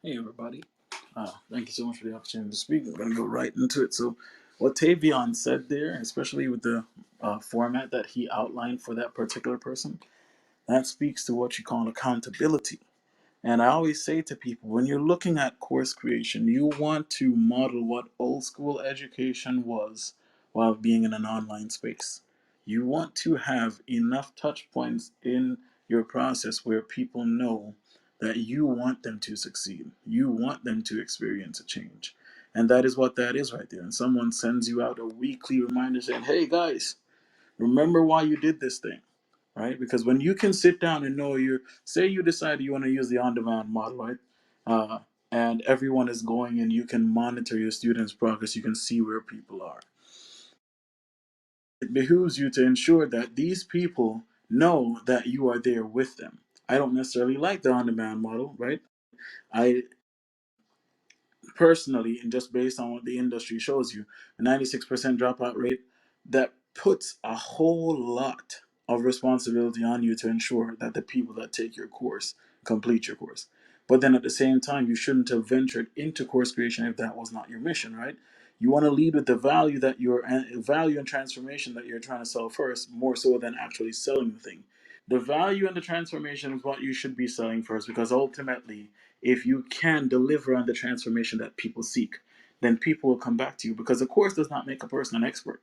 Hey everybody. Thank you so much for the opportunity to speak. I'm going to go right into it. So, what Tavion said there, especially with the format that he outlined for that particular person, that speaks to what you call accountability. And I always say to people, when you're looking at course creation, you want to model what old school education was while being in an online space. You want to have enough touch points in your process where people know that you want them to succeed. You want them to experience a change. And that is what that is right there. And someone sends you out a weekly reminder saying, hey guys, remember why you did this thing, right? Because when you can sit down and know you're, say you decide you want to use the on-demand model, right? Uh, and everyone is going and you can monitor your students' progress, you can see where people are. It behooves you to ensure that these people know that you are there with them. I don't necessarily like the on-demand model, right? I personally, and just based on what the industry shows you, a 96% dropout rate, that puts a whole lot of responsibility on you to ensure that the people that take your course complete your course. But then at the same time, you shouldn't have ventured into course creation if that was not your mission, right? You want to lead with the value that your value and transformation that you're trying to sell first, more so than actually selling the thing. The value and the transformation is what you should be selling first, because ultimately, if you can deliver on the transformation that people seek, then people will come back to you, because a course does not make a person an expert.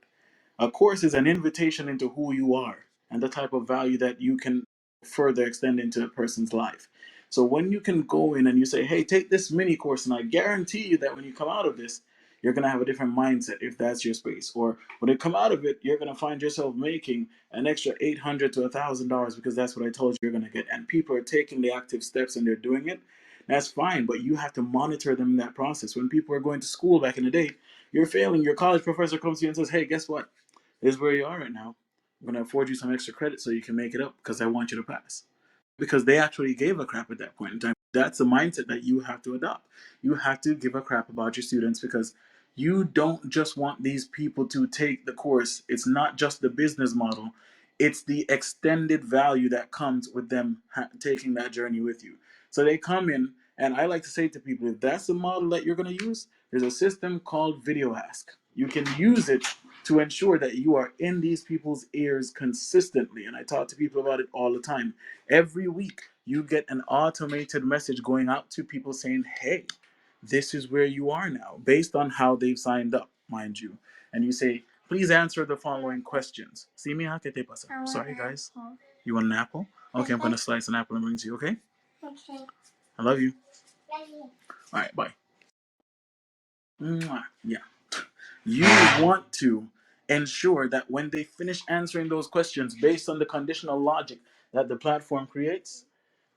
A course is an invitation into who you are and the type of value that you can further extend into a person's life. So when you can go in and you say, hey, take this mini course, and I guarantee you that when you come out of this, you're going to have a different mindset if that's your space. Or when you come out of it, you're going to find yourself making an extra $800 to $1,000, because that's what I told you you're going to get. And people are taking the active steps and they're doing it. That's fine, but you have to monitor them in that process. When people are going to school back in the day, you're failing. Your college professor comes to you and says, hey, guess what? This is where you are right now. I'm going to afford you some extra credit so you can make it up, because I want you to pass, because they actually gave a crap at that point in time. That's a mindset that you have to adopt. You have to give a crap about your students, because you don't just want these people to take the course. It's not just the business model, it's the extended value that comes with them taking that journey with you. So they come in, and I like to say to people, if that's the model that you're going to use, there's a system called Video Ask. You can use it to ensure that you are in these people's ears consistently. And I talk to people about it all the time. Every week, you get an automated message going out to people saying, hey, this is where you are now, based on how they've signed up, mind you. And you say, please answer the following questions. See me, ¿qué te pasa? Sorry, guys. You want an apple? Okay, I'm going to slice an apple and bring it to you, okay? Okay. I love you. Love you. All right, bye. Mwah. Yeah. You want to ensure that when they finish answering those questions based on the conditional logic that the platform creates,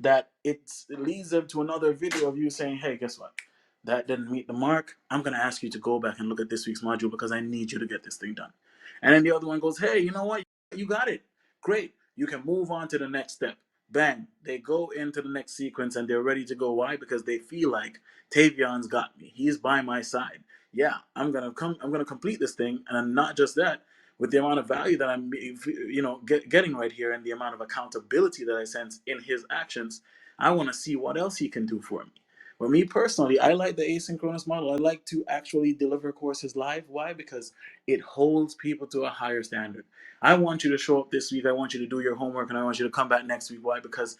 that it leads them to another video of you saying, hey, guess what? That didn't meet the mark. I'm going to ask you to go back and look at this week's module, because I need you to get this thing done. And then the other one goes, hey, you know what? You got it. Great. You can move on to the next step. Bang. They go into the next sequence and they're ready to go. Why? Because they feel like Tavion's got me. He's by my side. Yeah, I'm gonna complete this thing. And not just that, with the amount of value that I'm getting right here, and the amount of accountability that I sense in his actions, I want to see what else he can do for me. For me personally, I like the asynchronous model. I like to actually deliver courses live. Why? Because it holds people to a higher standard. I want you to show up this week, I want you to do your homework, and I want you to come back next week. Why? Because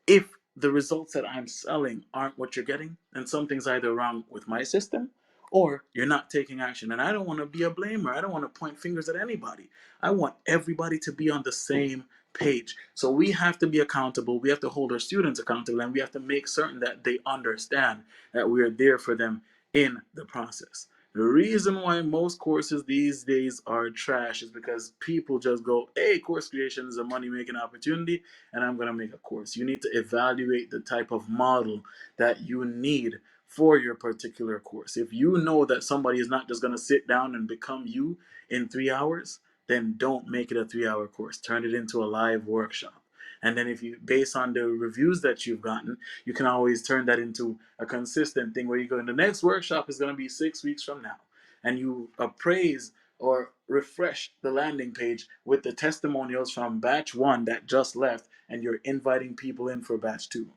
if the results that I'm selling aren't what you're getting, then something's either wrong with my system, or you're not taking action. And I don't want to be a blamer. I don't want to point fingers at anybody. I want everybody to be on the same page. So we have to be accountable. We have to hold our students accountable, and we have to make certain that they understand that we are there for them in the process. The reason why most courses these days are trash is because people just go, hey, course creation is a money making opportunity, and I'm going to make a course. You need to evaluate the type of model that you need for your particular course. If you know that somebody is not just going to sit down and become you in 3 hours, then don't make it a 3 hour course. Turn it into a live workshop. And then if you, based on the reviews that you've gotten, you can always turn that into a consistent thing where you go, in the next workshop is going to be 6 weeks from now. And you appraise or refresh the landing page with the testimonials from batch one that just left, and you're inviting people in for batch two.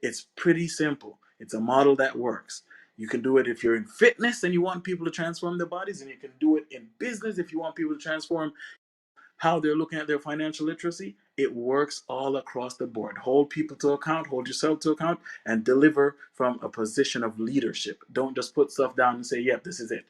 It's pretty simple. It's a model that works. You can do it if you're in fitness and you want people to transform their bodies, and you can do it in business if you want people to transform how they're looking at their financial literacy. It works all across the board. Hold people to account, hold yourself to account, and deliver from a position of leadership. Don't just put stuff down and say, yep, this is it.